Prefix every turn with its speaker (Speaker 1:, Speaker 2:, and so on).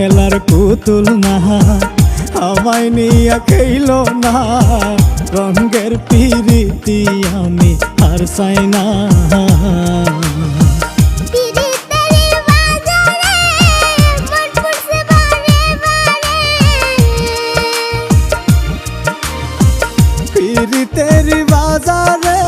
Speaker 1: খেলার পুতুল না, আমায় নিয়ে খেইলো না, রঙের পিরিতি আমি আর চাই না। পিরিতের বাজারে